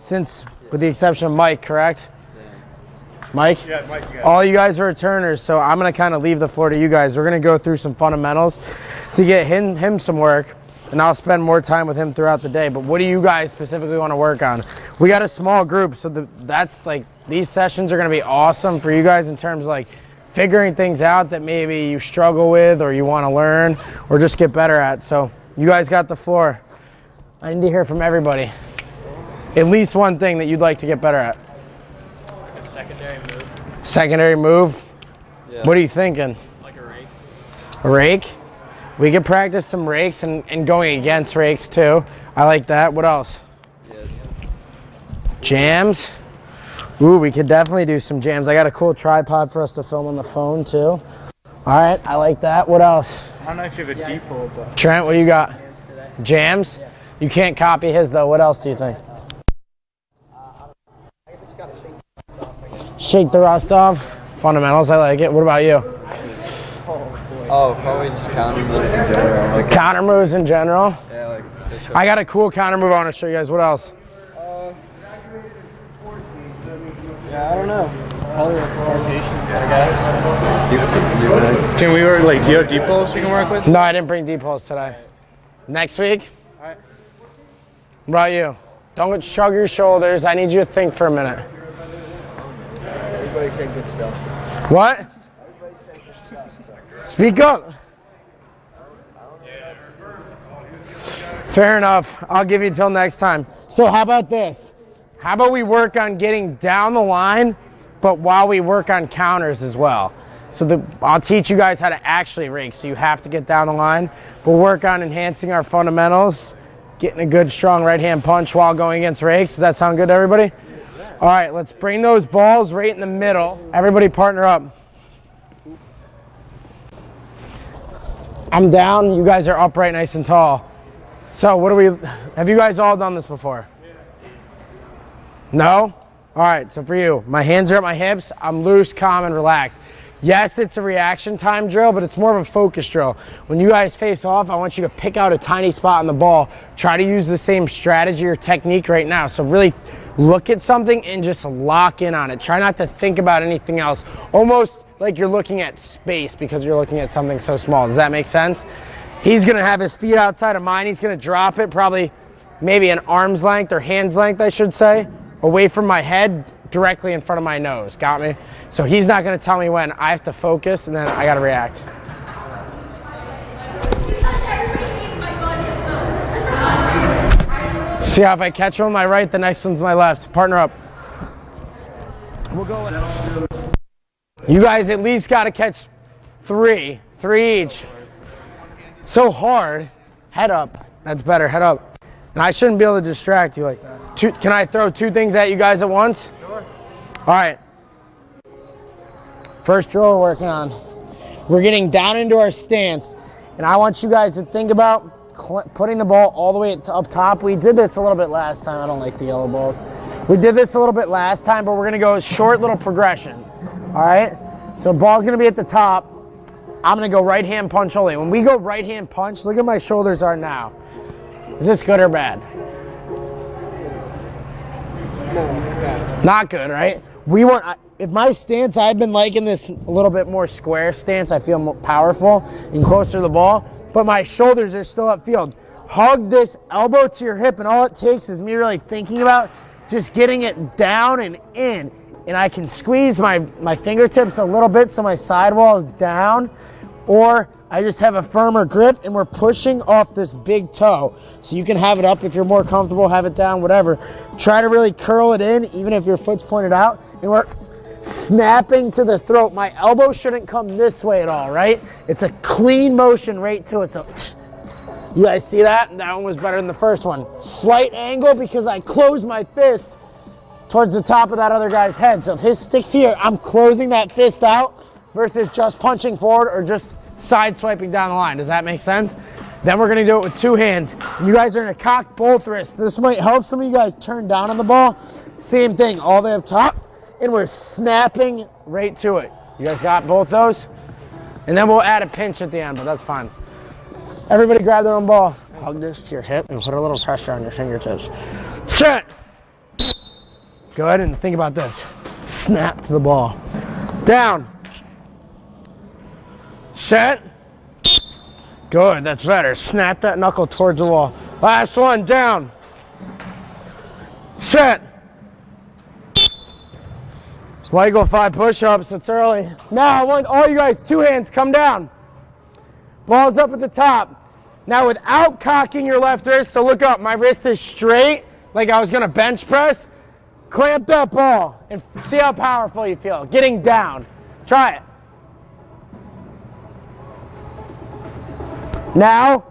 since, with the exception of Mike, correct? Mike? Yeah, Mike. All you guys are returners, so I'm going to kind of leave the floor to you guys. We're going to go through some fundamentals to get him some work, and I'll spend more time with him throughout the day. But what do you guys specifically want to work on? We got a small group, so that's like, these sessions are going to be awesome for you guys in terms of like figuring things out that maybe you struggle with or you want to learn or just get better at. So you guys got the floor. I need to hear from everybody. At least one thing that you'd like to get better at. Like a secondary move. Secondary move? Yeah. What are you thinking? Like a rake. A rake? We could practice some rakes and going against rakes too. I like that. What else? Yes. Jams? Ooh, we could definitely do some jams. I got a cool tripod for us to film on the phone too. All right, I like that. What else? I don't know if you have a deep pull, but. Trent, what do you got? Jams? Yeah. You can't copy his though. What else do you think? Shake the rust off. Fundamentals, I like it. What about you? Oh, probably just counter moves in general. Like, Counter moves in general? yeah, like. I got a cool counter move I want to show you guys. What else? Yeah, I don't know. Probably like rotation, I guess. Can we work, like, do you have deep pulls we can work with? No, I didn't bring deep pulls today. Next week? All right. What about you? Don't shrug your shoulders. I need you to think for a minute. Everybody say good stuff. What? Everybody say good stuff. Speak up. Fair enough. I'll give you till next time. So how about this? How about we work on getting down the line, but while we work on counters as well. So I'll teach you guys how to actually rake, so you have to get down the line. We'll work on enhancing our fundamentals, getting a good strong right hand punch while going against rakes. Does that sound good to everybody? All right, let's bring those balls right in the middle. Everybody partner up. I'm down, you guys are upright nice and tall. So have you guys all done this before? No? All right, so for you, my hands are at my hips, I'm loose, calm, and relaxed. Yes, it's a reaction time drill, but it's more of a focus drill. When you guys face off, I want you to pick out a tiny spot on the ball. Try to use the same strategy or technique right now. So really look at something and just lock in on it. Try not to think about anything else. Almost like you're looking at space because you're looking at something so small. Does that make sense? He's gonna have his feet outside of mine. He's gonna drop it probably maybe an arm's length or hand's length, I should say, away from my head, directly in front of my nose. Got me? So he's not gonna tell me when. I have to focus and then I gotta react. See how if I catch one with my right, the next one's my left. Partner up. We'll go with it. You guys at least gotta catch three each. So hard. Head up. That's better. Head up. And I shouldn't be able to distract you like that. Can I throw two things at you guys at once? Sure. All right. First drill we're working on. We're getting down into our stance, and I want you guys to think about putting the ball all the way up top. We did this a little bit last time. I don't like the yellow balls. We did this a little bit last time, but we're gonna go a short little progression. All right? So ball's gonna be at the top. I'm gonna go right hand punch only. When we go right hand punch, look at my shoulders are now. Is this good or bad? Not good, right? We want, if my stance, I've been liking this a little bit more square stance. I feel more powerful and closer to the ball, but my shoulders are still upfield. Hug this elbow to your hip, and all it takes is me really thinking about just getting it down and in. And I can squeeze my fingertips a little bit so my sidewall is down, or I just have a firmer grip and we're pushing off this big toe. So you can have it up if you're more comfortable, have it down, whatever. Try to really curl it in, even if your foot's pointed out. And we're snapping to the throat. My elbow shouldn't come this way at all, right? It's a clean motion right to it. So you guys see that? That one was better than the first one. Slight angle because I closed my fist towards the top of that other guy's head. So if his stick's here, I'm closing that fist out versus just punching forward or just side swiping down the line. Does that make sense? Then we're gonna do it with two hands. You guys are gonna cock both wrists. This might help some of you guys turn down on the ball. Same thing, all the way up top, and we're snapping right to it. You guys got both those? And then we'll add a pinch at the end, but that's fine. Everybody grab their own ball. Hug this to your hip and put a little pressure on your fingertips. Set. Good, and think about this. Snap to the ball. Down. Set. Good, that's better. Snap that knuckle towards the wall. Last one, down. Set. Why you go 5 push-ups? It's early. Now I want all you guys, 2 hands, come down. Ball's up at the top. Now without cocking your left wrist, so look up, my wrist is straight, like I was gonna bench press. Clamp that ball and see how powerful you feel. Getting down. Try it. Now,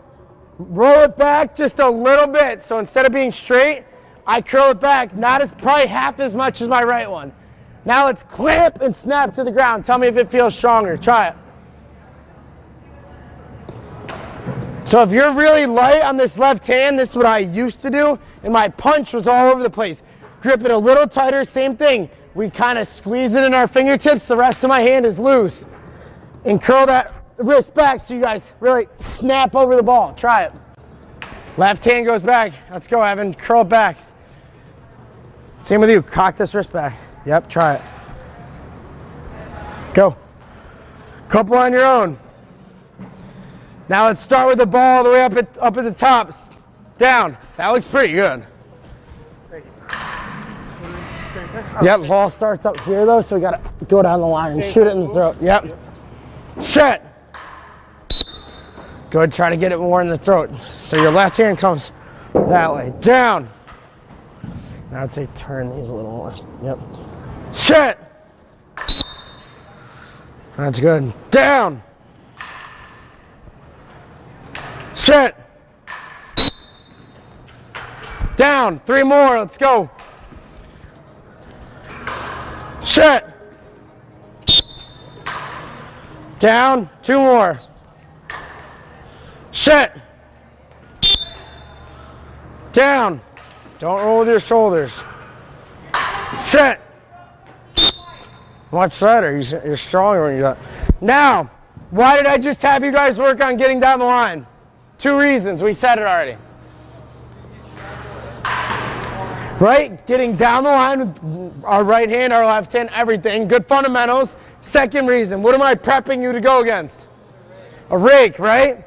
roll it back just a little bit. So instead of being straight, I curl it back, probably half as much as my right one. Now let's clamp and snap to the ground. Tell me if it feels stronger. Try it. So if you're really light on this left hand, this is what I used to do, and my punch was all over the place. Grip it a little tighter, same thing. We kind of squeeze it in our fingertips, the rest of my hand is loose. And curl that wrist back so you guys really snap over the ball. Try it. Left hand goes back. Let's go, Evan. Curl it back. Same with you. Cock this wrist back. Yep, try it. Go. Couple on your own. Now let's start with the ball all the way up at the top. Down. That looks pretty good. Yep, ball starts up here though, so we gotta go down the line and shoot it in the throat. Yep. Set. Good, try to get it more in the throat. So your left hand comes that way. Down. Now I'd say turn these a little more. Yep. Set. That's good. Down. Set. Down. 3 more. Let's go. Set. Down. 2 more. Set. Down. Don't roll with your shoulders. Set. Much better. You're stronger when you do that. Now, why did I just have you guys work on getting down the line? 2 reasons. We said it already. Right? Getting down the line with our right hand, our left hand, everything. Good fundamentals. Second reason. What am I prepping you to go against? A rake, right?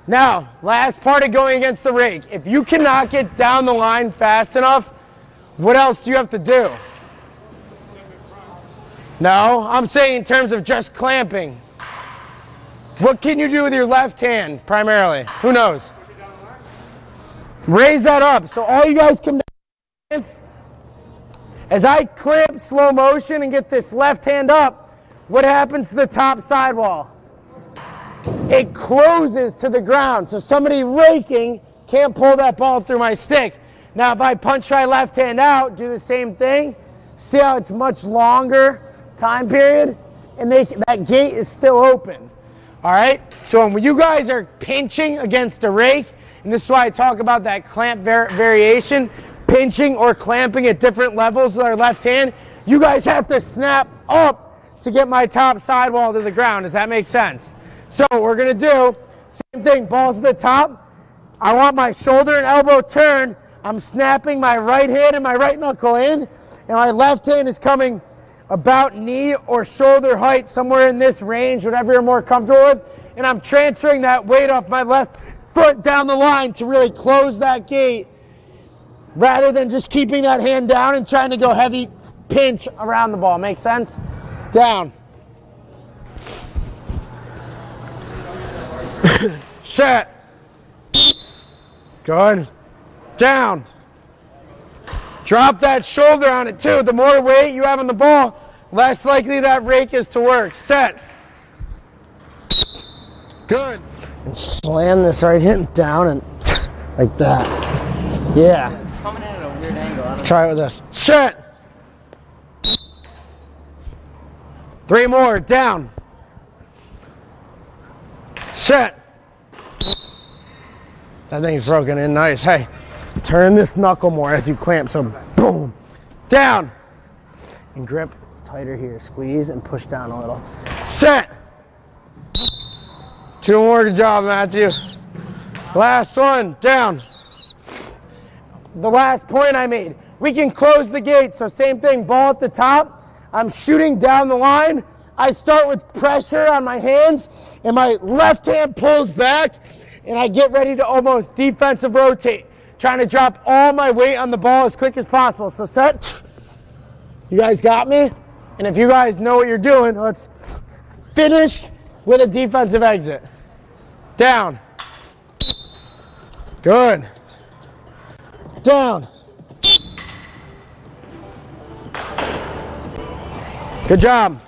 Now, last part of going against the rake. If you cannot get down the line fast enough, what else do you have to do? No, I'm saying in terms of just clamping. What can you do with your left hand primarily? Who knows? Raise that up. So all you guys come down. As I clamp slow motion and get this left hand up, what happens to the top sidewall? It closes to the ground. So somebody raking can't pull that ball through my stick. Now if I punch my left hand out, do the same thing. See how it's much longer time period? And that gate is still open. All right? So when you guys are pinching against a rake, and this is why I talk about that clamp variation, pinching or clamping at different levels with our left hand, you guys have to snap up to get my top sidewall to the ground. Does that make sense? So what we're going to do, same thing, balls at the top. I want my shoulder and elbow turned. I'm snapping my right hand and my right knuckle in, and my left hand is coming about knee or shoulder height, somewhere in this range, whatever you're more comfortable with, and I'm transferring that weight off my left foot down the line to really close that gate, rather than just keeping that hand down and trying to go heavy pinch around the ball. Make sense? Down. Set. Good. Down. Drop that shoulder on it too. The more weight you have on the ball, less likely that rake is to work. Set. Good. And slam this right hand down and like that. Yeah. It's coming in at a weird angle. Try it with this. Set. 3 more. Down. Set. That thing's broken in nice. Hey, turn this knuckle more as you clamp. So boom. Down. And grip tighter here. Squeeze and push down a little. Set. 2 more. Good job, Matthew. Last one. Down. The last point I made. we can close the gate. So same thing, ball at the top. I'm shooting down the line. I start with pressure on my hands, and my left hand pulls back, and I get ready to almost defensive rotate, trying to drop all my weight on the ball as quick as possible. So set. You guys got me? And if you guys know what you're doing, let's finish with a defensive exit. Down. Good. Down. Good job.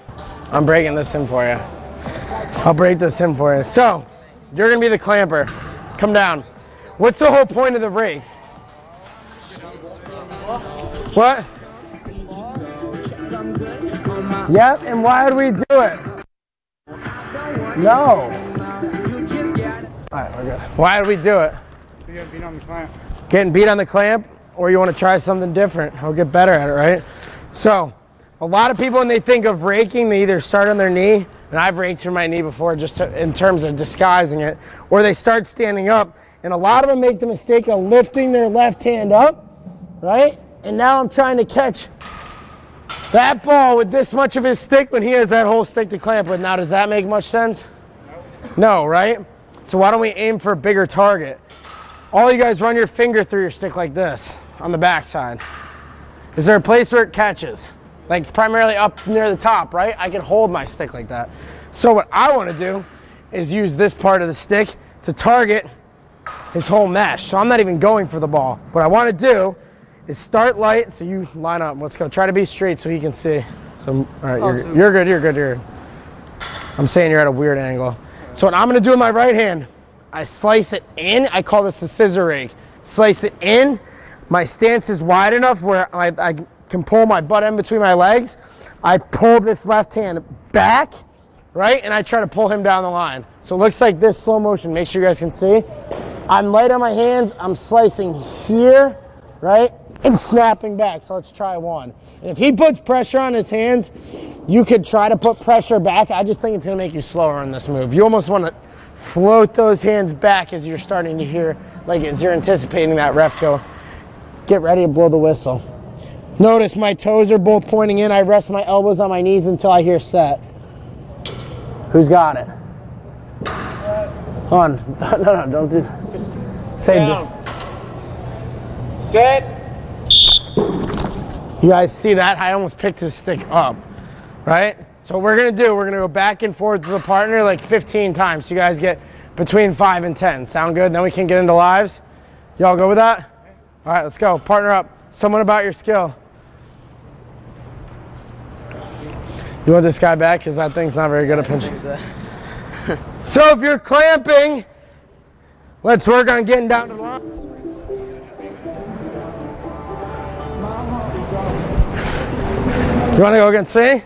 I'm breaking this in for you. I'll break this in for you. So, you're gonna be the clamper. Come down. What's the whole point of the rake? What? Yep, and why would we do it? No. Alright, we're good. Why did we do it? You get beat on the clamp. Getting beat on the clamp, or you want to try something different or get better at it, right? So, a lot of people when they think of raking, they either start on their knee, and I've raked through my knee before just in terms of disguising it, or they start standing up, and a lot of them make the mistake of lifting their left hand up, right? And now I'm trying to catch that ball with this much of his stick when he has that whole stick to clamp with. Now, does that make much sense? No, right? So why don't we aim for a bigger target? All you guys run your finger through your stick like this on the backside. Is there a place where it catches? Like primarily up near the top, right? I can hold my stick like that. So what I want to do is use this part of the stick to target his whole mesh. So I'm not even going for the ball. What I want to do is start light. So you line up. Let's go. Try to be straight so he can see. So all right, you're good. You're good. I'm saying you're at a weird angle. So what I'm going to do with my right hand, I slice it in. I call this the scissor rake. Slice it in. My stance is wide enough where I can pull my butt in between my legs. I pull this left hand back, right? And I try to pull him down the line. So it looks like this slow motion. Make sure you guys can see. I'm light on my hands. I'm slicing here, right? And snapping back. So let's try one. And if he puts pressure on his hands, you could try to put pressure back. I just think it's going to make you slower in this move. You almost want to float those hands back as you're starting to hear, like as you're anticipating that ref go, get ready to blow the whistle. Notice my toes are both pointing in. I rest my elbows on my knees until I hear set. Who's got it? Hold on. No, don't do. Say down. Set. You guys see that? I almost picked his stick up, right? So what we're gonna do, we're gonna go back and forth with the partner like 15 times. So you guys get between 5 and 10. Sound good? Then we can get into lives. Y'all go with that? All right, let's go. Partner up. Someone about your skill. You want this guy back? Because that thing's not very good at pinching. So if you're clamping, let's work on getting down to the line. You want to go against me?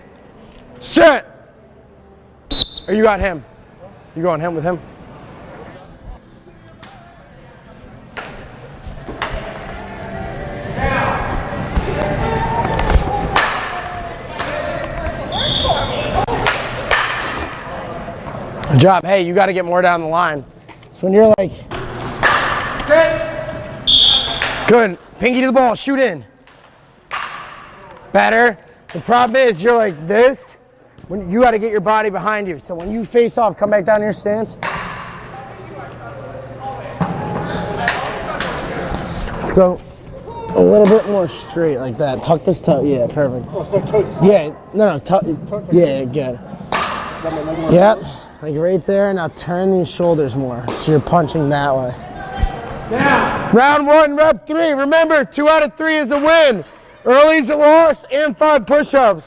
Shit! Or you got him? You going him with him? Good job. Hey, you got to get more down the line. So when you're like, good. Pinky to the ball. Shoot in. Better. The problem is you're like this. When you got to get your body behind you. So when you face off, come back down to your stance. Let's go a little bit more straight like that. Tuck this toe. Yeah, perfect. Yeah, no, tuck. Yeah, good. Yep. Like right there, now turn these shoulders more. So you're punching that way. Yeah. Round 1, rep 3. Remember, 2 out of 3 is a win. Early's a loss and 5 push-ups.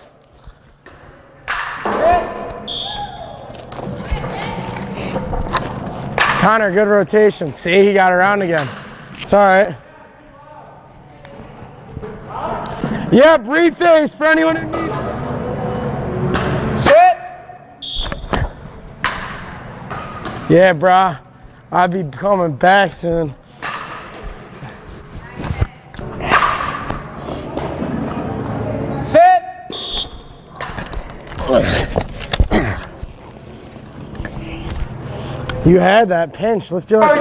Connor, good rotation. See, he got around again. It's all right. Yep, reface for anyone who needs it. Sit. Yeah, brah. I'll be coming back soon. Sit. You had that pinch. Lift your leg.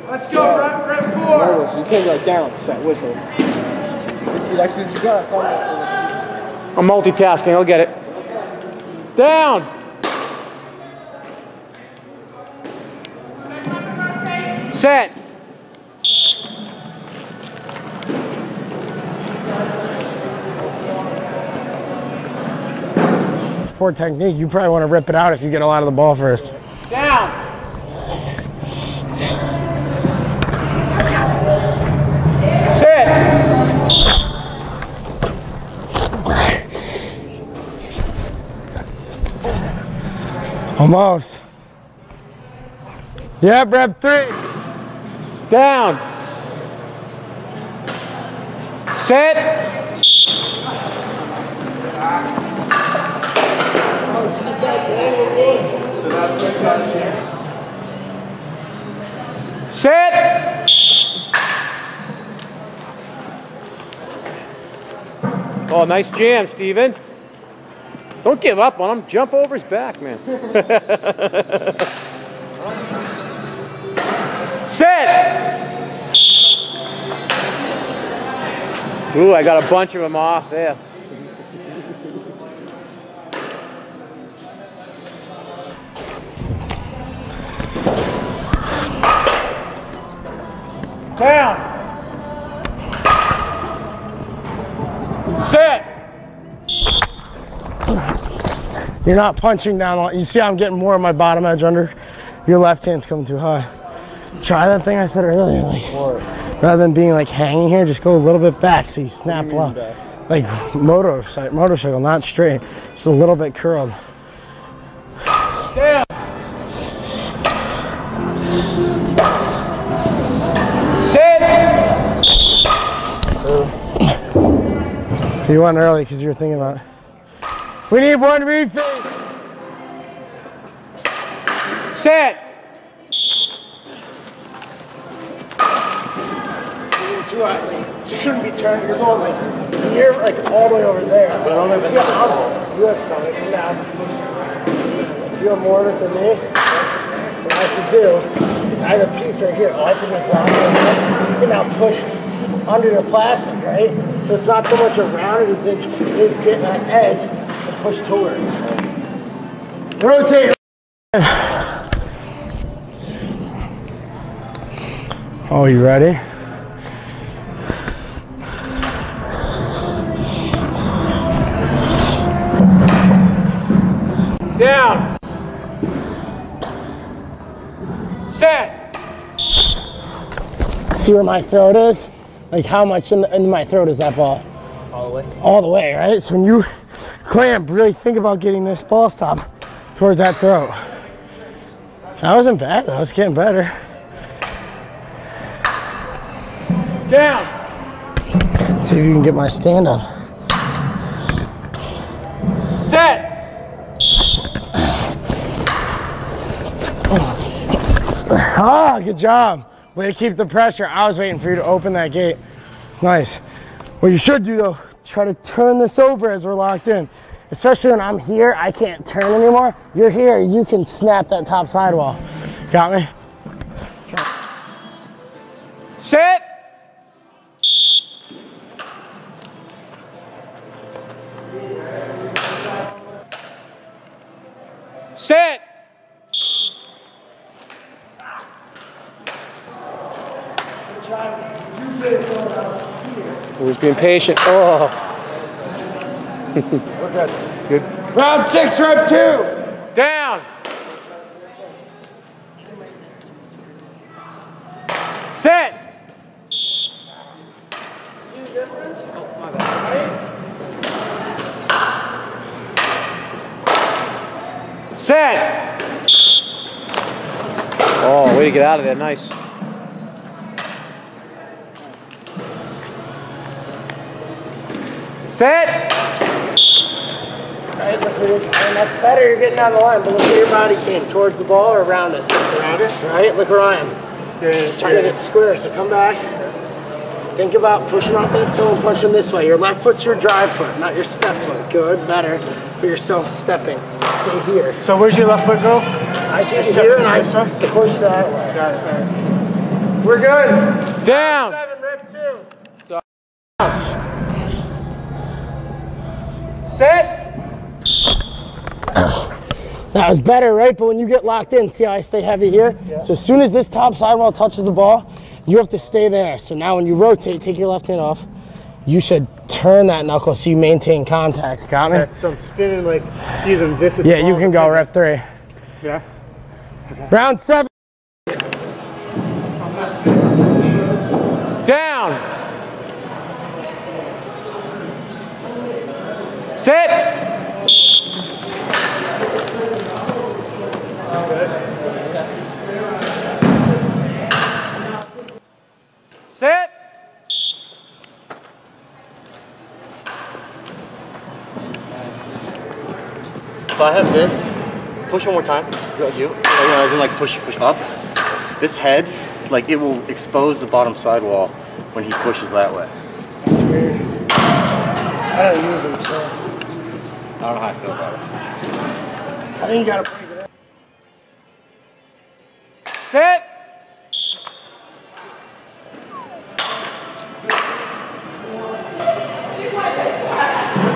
Let's go, rep 4. You can't go down, set, whistle. I'm multitasking, I'll get it. Down! Set! Poor technique. You probably want to rip it out if you get a lot of the ball first. Down! Sit! Almost. Yep, rep 3. Down! Sit! Sit! Oh, nice jam, Steven. Don't give up on him. Jump over his back, man. Sit! Ooh, I got a bunch of them off there. Down. Sit. You're not punching down. You see I'm getting more of my bottom edge under. Your left hand's coming too high. Try that thing I said earlier. Like, rather than being like hanging here, just go a little bit back so you snap low. Like motorcycle, not straight. Just a little bit curled. Down. Sit. You went early because you were thinking about it. We need one reface. Sit. You shouldn't be turning. You're going like here, like all the way over there. But I don't know if you have something now. You have more of it than me. What I have to do is I have a piece right here. All I have to do is round it. You can now push under your plastic, right? So it's not so much around it as it is getting that edge to push towards. Rotate. Oh, you ready? Down. Set. See where my throat is? Like how much in my throat is that ball? All the way. All the way, right? So when you clamp, really think about getting this ball stop towards that throat. That wasn't bad, that was getting better. Down. See if you can get my stand up. Set. Ah, good job. Way to keep the pressure. I was waiting for you to open that gate. It's nice. What you should do though, try to turn this over as we're locked in. Especially when I'm here, I can't turn anymore. You're here, you can snap that top sidewall. Got me? Sit. Sit. Who's being patient? Oh. We're good. Good. Round 6, rep 2. Down. Sit. Set. Oh, way to get out of there. Nice. Set. Right, look where and that's better. You're getting down the line, but look where your body came. Towards the ball or around it? Around it. Right? Look where I am. Trying to get square, so come back. Think about pushing off that toe and punching this way. Your left foot's your drive foot, not your step foot. Good, better. But you're still stepping. Stay here. So where's your left foot go? I keep it here and I push that way. Got it. We're good. Down. 7, rep 2. Set. That was better, right? But when you get locked in, see how I stay heavy here? Yeah. So as soon as this top sidewall touches the ball, you have to stay there. So now when you rotate, take your left hand off, you should turn that knuckle so you maintain contact. Got me? Okay, so I'm spinning like using this. Yeah, you can go rep 3. Yeah. Okay. Round 7. Down. Sit. Sit. So I have this. Push one more time. As in like push up. This head, like it will expose the bottom sidewall when he pushes that way. That's weird. I don't use them, so. I don't know how I feel about it. I think you gotta break it up. Sit.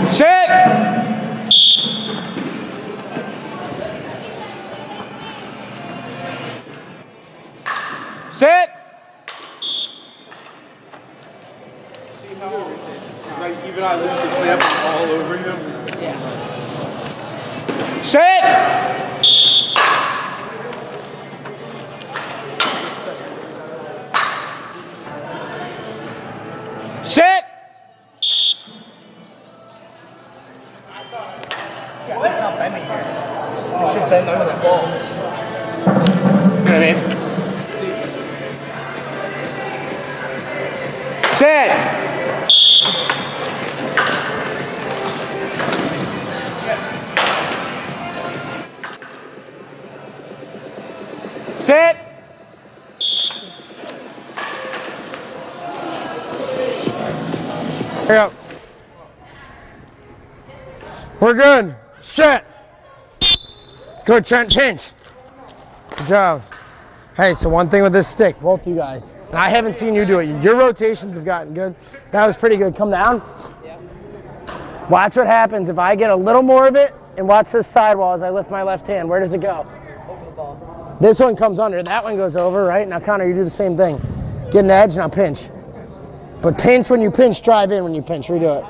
Sit. Sit. See how, like, even I lift the clamp all over him? Yeah. Sit. Sit. It's just bend under the ball. You know what I mean? Sit. Sit. Here we go. We're good. Sit. Good, Trent, pinch. Good job. Hey, so one thing with this stick, both you guys, and I haven't seen you do it. Your rotations have gotten good. That was pretty good. Come down. Yeah. Watch what happens if I get a little more of it, and watch this sidewall as I lift my left hand. Where does it go? Over the ball. This one comes under. That one goes over, right? Now, Connor, you do the same thing. Get an edge, now pinch. But pinch when you pinch, drive in when you pinch. Redo it.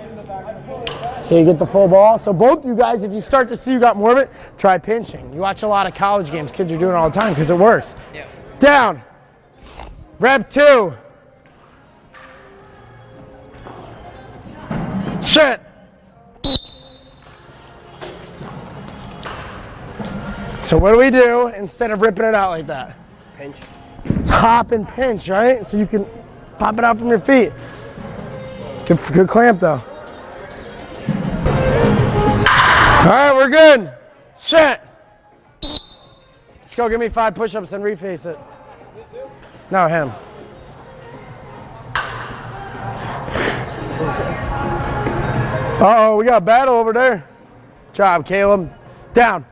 So you get the full ball. So both you guys, if you start to see you got more of it, try pinching. You watch a lot of college games. Kids are doing it all the time because it works. Yeah. Down. Rep 2. Sit. So what do we do instead of ripping it out like that? Pinch. Top and pinch, right? So you can pop it out from your feet. Good clamp though. All right, we're good. Sit. Let's go. Give me 5 push-ups and reface it. No, him. Uh-oh, we got a battle over there. Good job, Caleb. Down.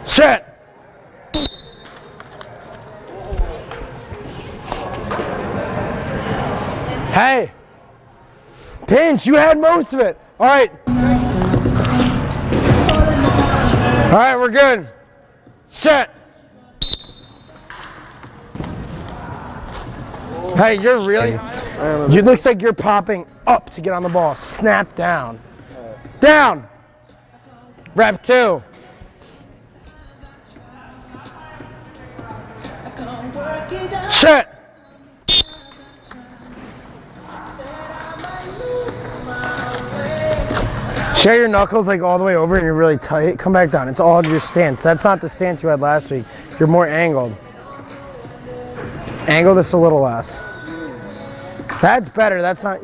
Sit. Hey. Pinch, you had most of it. All right. All right, we're good. Set. Hey, you're really, it looks like you're popping up to get on the ball. Snap down. Down. Rep 2. Set. Share your knuckles like all the way over and you're really tight. Come back down. It's all your stance. That's not the stance you had last week. You're more angled. Angle this a little less. That's better. That's not.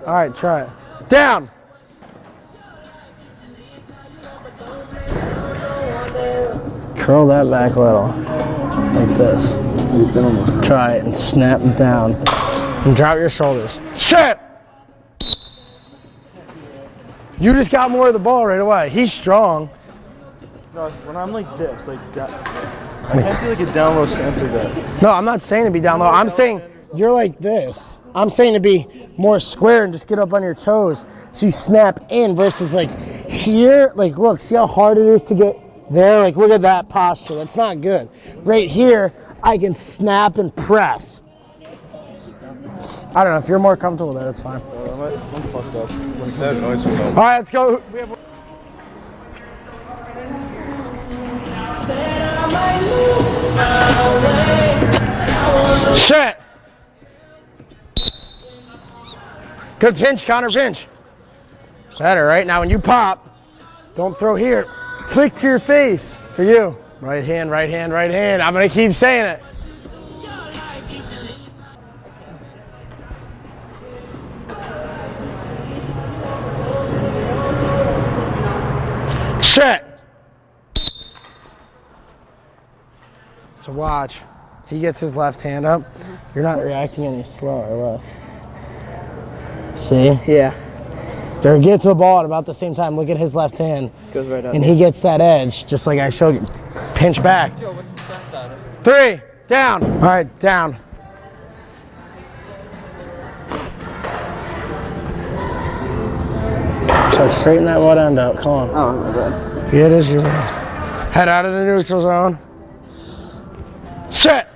All right, try it. Down. Curl that back a little. Like this. Try it and snap down. And drop your shoulders. Sit! You just got more of the ball right away. He's strong. No, when I'm like this, like that. I can't do like a down low stance like that. No, I'm not saying to be down low. I'm saying you're like this. I'm saying to be more square and just get up on your toes so you snap in versus like here. Like, look, see how hard it is to get there? Like, look at that posture. That's not good. Right here, I can snap and press. I don't know. If you're more comfortable with that, it's fine. I'm fucked up. That noise was on. All right, let's go. We have... Shit. Good pinch, counter pinch. Better, right? Now when you pop, don't throw here. Click to your face for you. Right hand, right hand, right hand. I'm gonna keep saying it. Shit. So watch. He gets his left hand up. You're not reacting any slower, look. See? Yeah. There, get to the ball at about the same time. Look at his left hand. Goes right up. And he gets that edge, just like I showed you. Pinch back. 3, down. All right, down. So straighten that one end up, come on. Oh, my bad. Yeah, it is your bad. Head out of the neutral zone. Set.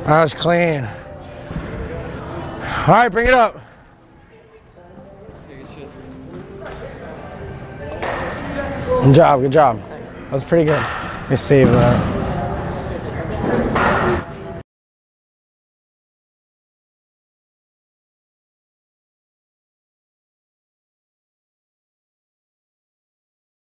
That was clean. All right, bring it up. Good job, good job. That was pretty good. Let me save that.